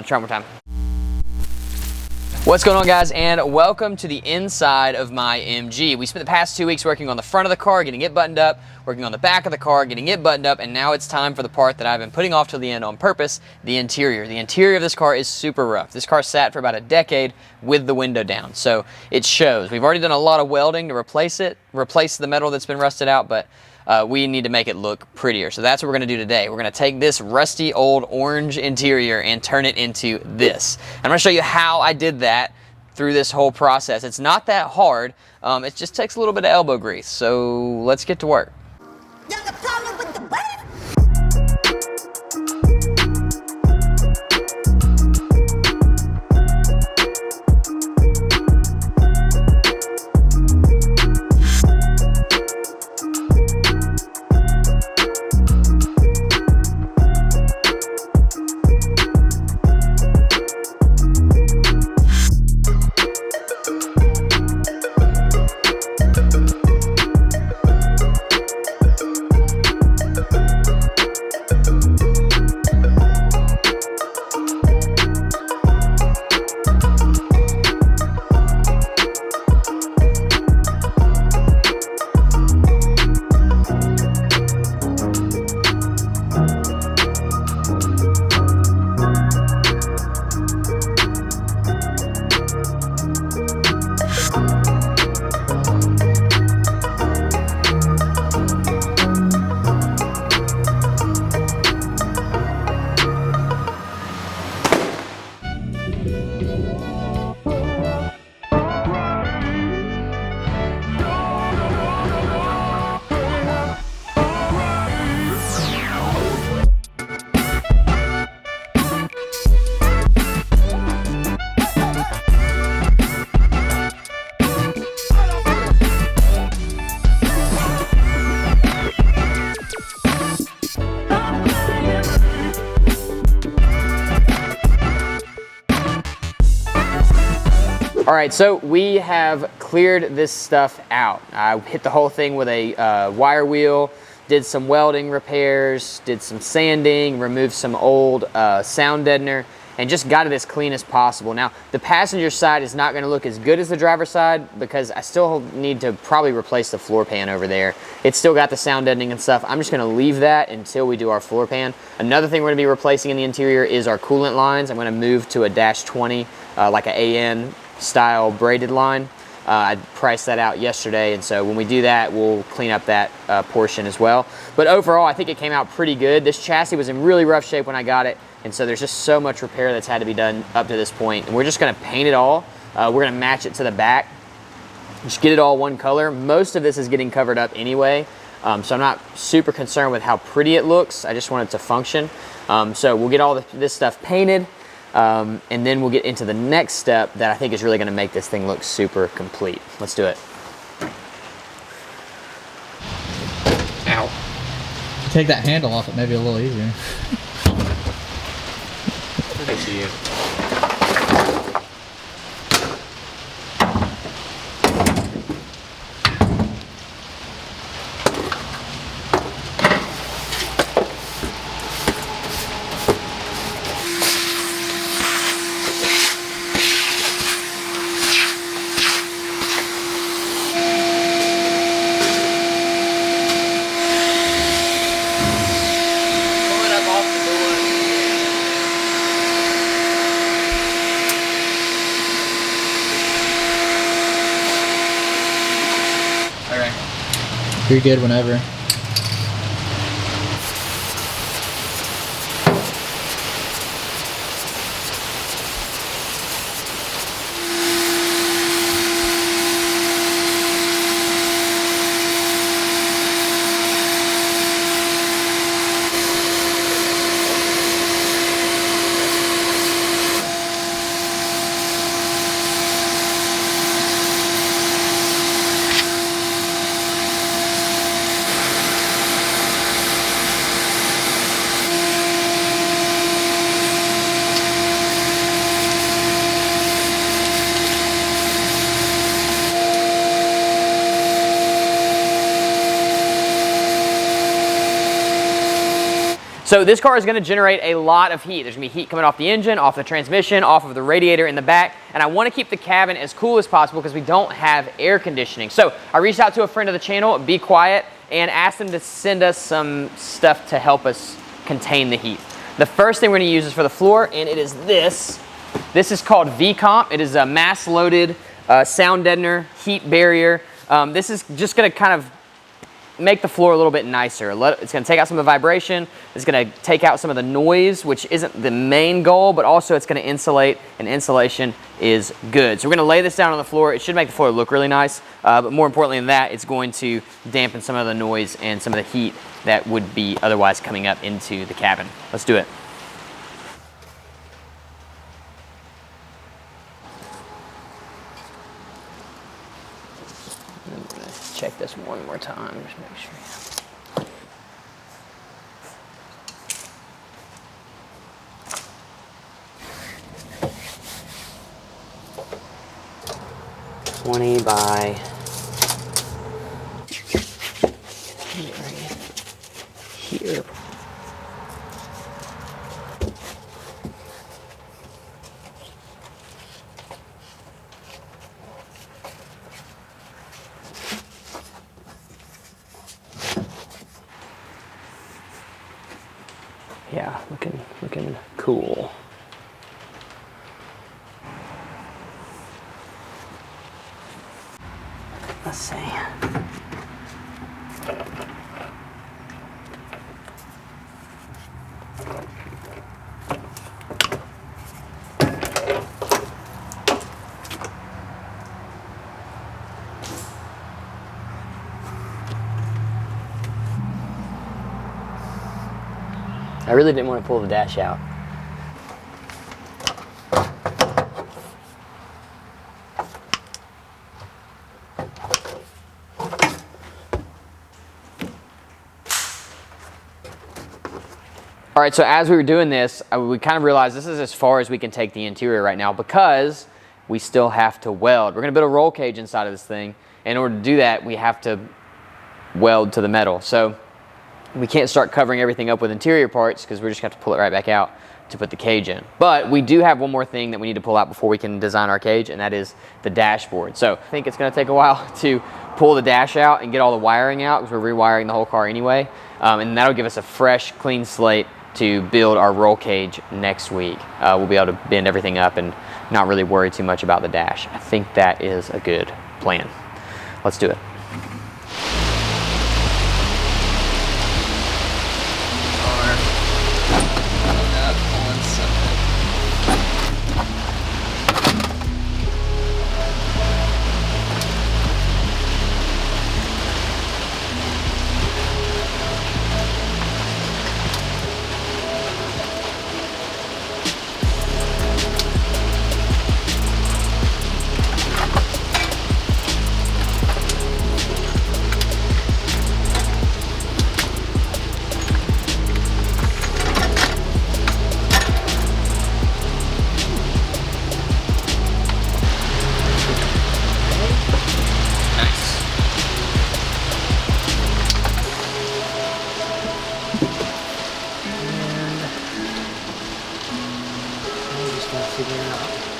let's try one more time. What's going on, guys, and welcome to the inside of my MG. We spent the past 2 weeks working on the front of the car, getting it buttoned up, working on the back of the car, getting it buttoned up, and now it's time for the part that I've been putting off till the end on purpose, the interior. The interior of this car is super rough. This car sat for about a decade with the window down, so it shows. We've already done a lot of welding to replace the metal that's been rusted out, but we need to make it look prettier. So that's what we're gonna do today. We're gonna take this rusty old orange interior and turn it into this. I'm gonna show you how I did that through this whole process. It's not that hard. It just takes a little bit of elbow grease. So let's get to work. All right, so we have cleared this stuff out. I hit the whole thing with a wire wheel, did some welding repairs, did some sanding, removed some old sound deadener, and just got it as clean as possible. Now, the passenger side is not gonna look as good as the driver's side because I still need to probably replace the floor pan over there. It's still got the sound deadening and stuff. I'm just gonna leave that until we do our floor pan. Another thing we're gonna be replacing in the interior is our coolant lines. I'm gonna move to a -20, like an AN style braided line. I priced that out yesterday, and so when we do that, we'll clean up that portion as well. But overall, I think it came out pretty good. This chassis was in really rough shape when I got it, and so there's just so much repair that's had to be done up to this point. And we're just gonna paint it all. We're gonna match it to the back, just get it all one color. Most of this is getting covered up anyway, so I'm not super concerned with how pretty it looks. I just want it to function. So we'll get all this stuff painted, and then we'll get into the next step that I think is really gonna make this thing look super complete. Let's do it. Ow. Take that handle off, it may be a little easier. Look at you. You're good whenever. So this car is going to generate a lot of heat. There's going to be heat coming off the engine, off the transmission, off of the radiator in the back, and I want to keep the cabin as cool as possible because we don't have air conditioning. So I reached out to a friend of the channel, Be Quiet, and asked him to send us some stuff to help us contain the heat. The first thing we're going to use is for the floor, and it is this. This is called V-Comp. It is a mass-loaded sound deadener, heat barrier. This is just going to kind of make the floor a little bit nicer. It's going to take out some of the vibration. It's going to take out some of the noise, which isn't the main goal, but also it's going to insulate, and insulation is good. So we're going to lay this down on the floor. It should make the floor look really nice, but more importantly than that, it's going to dampen some of the noise and some of the heat that would be otherwise coming up into the cabin. Let's do it. Check this one more time, just make sure. $20 by here. Yeah, looking cool. Let's see. I really didn't want to pull the dash out. All right, so as we were doing this, we kind of realized this is as far as we can take the interior right now because we still have to weld. We're gonna build a roll cage inside of this thing. In order to do that, we have to weld to the metal. So we can't start covering everything up with interior parts because we're just gonna have to pull it right back out to put the cage in. But we do have one more thing that we need to pull out before we can design our cage, and that is the dashboard. So I think it's gonna take a while to pull the dash out and get all the wiring out because we're rewiring the whole car anyway. And that'll give us a fresh, clean slate to build our roll cage next week. We'll be able to bend everything up and not really worry too much about the dash. I think that is a good plan. Let's do it. Figure it out.